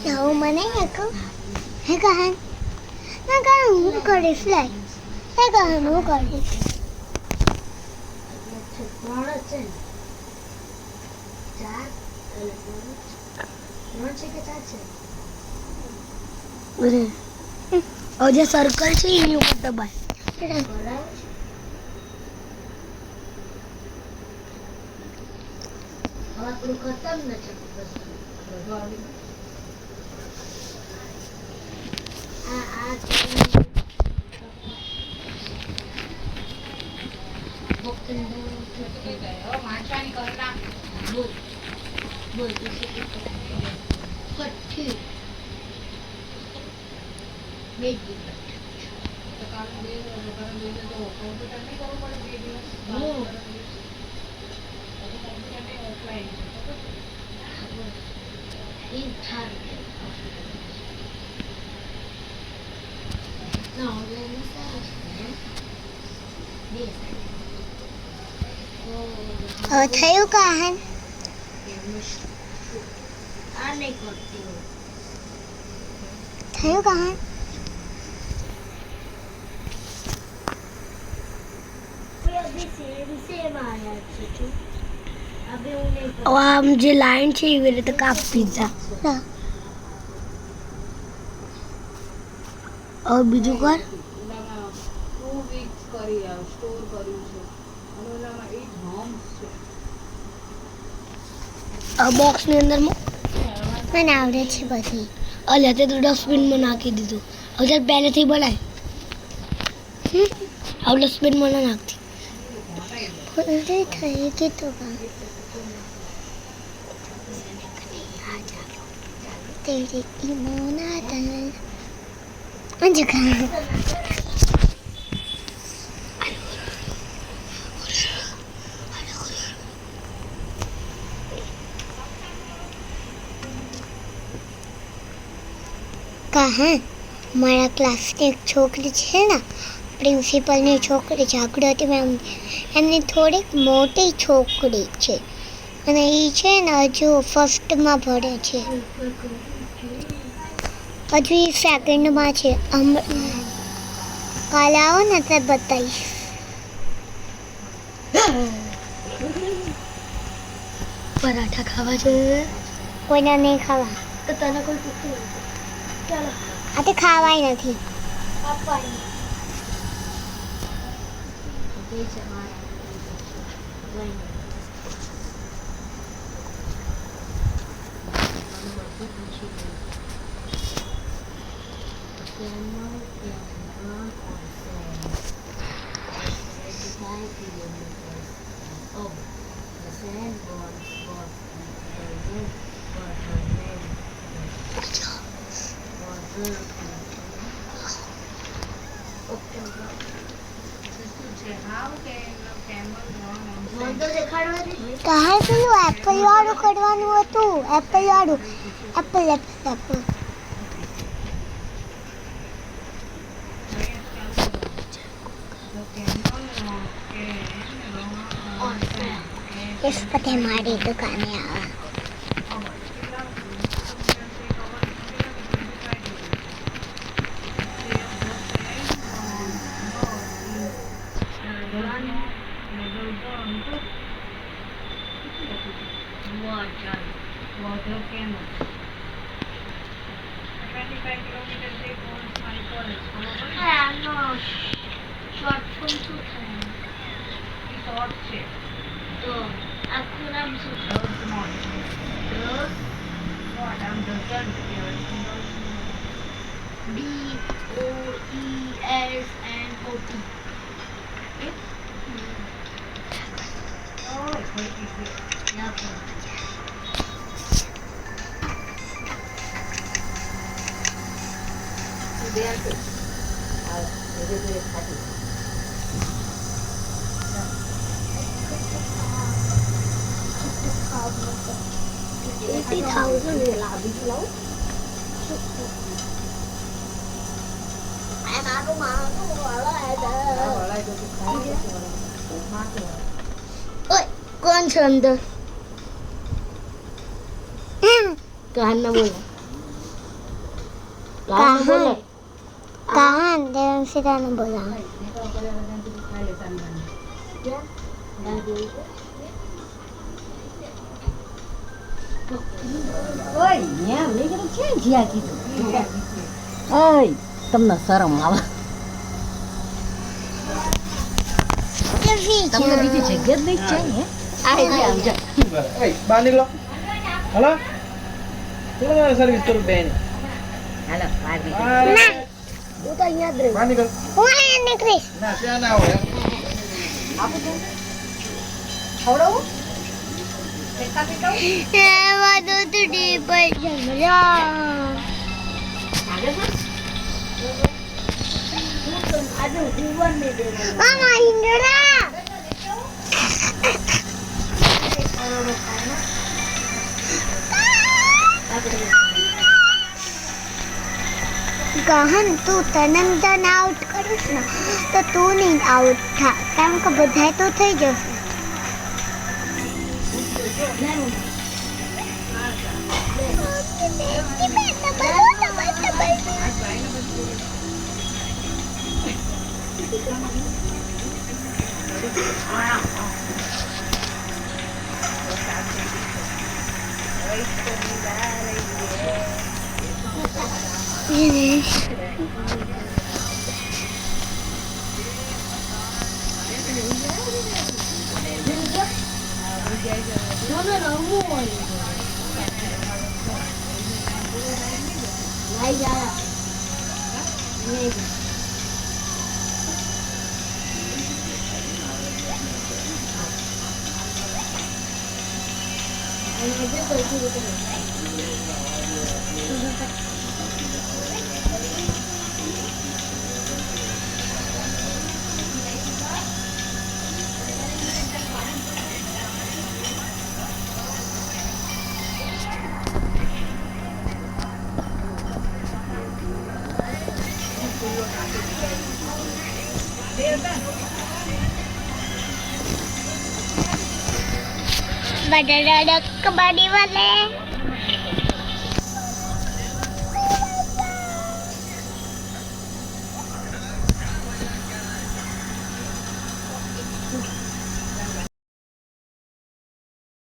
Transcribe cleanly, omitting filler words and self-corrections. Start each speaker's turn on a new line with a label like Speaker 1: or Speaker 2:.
Speaker 1: Đâu mà nãy là có hay có hắn nó có một cái display hay có hắn một cái
Speaker 2: और जो circle છે એ ઉપર દબાય આપણું ખતમ ન છે માછાની કરના બોલ બોલ કઠી બેજી તો કામ દે તો કોમ્પ્યુટર નહીં કરવું પડે 2 દિવસ કોમ્પ્યુટર ને ઓફલાઈન એ થાય ના ઓનલાઈન
Speaker 1: થયું કા હન
Speaker 2: આ નહીં કરતી
Speaker 1: થયું કા હન આમ જે લાઈન છે એવી રીતે કાપ પીઝા और બીજું કર
Speaker 2: 2 વીક્સ કરી સ્ટોર કર્યું છે અને ઓલામાં 8 હોમ્સ છે
Speaker 1: આ બોક્સ ની અંદર મને આવડે છે બધી અલ્યા તે તો ડસ્ટબિન માં નાખી દીધું હવે પહેલેથી બનાય આ ડસ્ટબિન માં નાખતી ખોલતે થઈ કે તો तेरी इमोना तन अंजका कहाँ हमारा क्लास में एक छोकरी है ना प्रिंसिपल ने छोकरी जागृति मैम एमने थोड़ी मोटी छोकरी है અને એ છે ને હજુ ફર્સ્ટમાં ભણે છે હજુ એ સેકન્ડમાં છે કાલે આવો ને ત્યારે બતાવીશ પરાઠા ખાવા છે કોઈને નહીં ખાવા તો તને કોઈ પૂછતું ચાલો આ તો ખાવાય નથી કહાં પેલું એપલ વાળું કરવાનું હતું એપલ વાળું એપલ એપલ એપલ इस पते हमारी दुकान में आवा
Speaker 2: water cannon 25 kilometers से पहुंच my college no short film શું થાય એ શોર્ટ છે તો આખું નામ શું છે what I'm the son DOESNOT oh yeah
Speaker 1: कौन છે અંદર કાન ના બોલ कहाँ कहाँ देवंशिता ने बोला
Speaker 3: તમને શરમ આવે તમને બીજી જગ્યા જ નહીં છે હે
Speaker 4: બહાર નીકળો હલો ચલો સર્વિસ કરું બેન
Speaker 3: હાલો બહાર
Speaker 1: ના
Speaker 3: હું તો અહીંયા જ રહું
Speaker 4: બહાર નીકળ
Speaker 1: હું અહીંયા નીકળીશ
Speaker 4: ના ત્યાં ના હોય
Speaker 3: ખવડાવું
Speaker 1: એવા દૂધ ડીપર જમલા
Speaker 3: આજે જીવન નહીં દે
Speaker 1: મામા ઇન્દ્રા ગહન તું તને આઉટ કરીશ ને તો તું નહીં આઉટ થા કેમ કે બધા તો થઈ જશે बड़ा कबड्डी वाले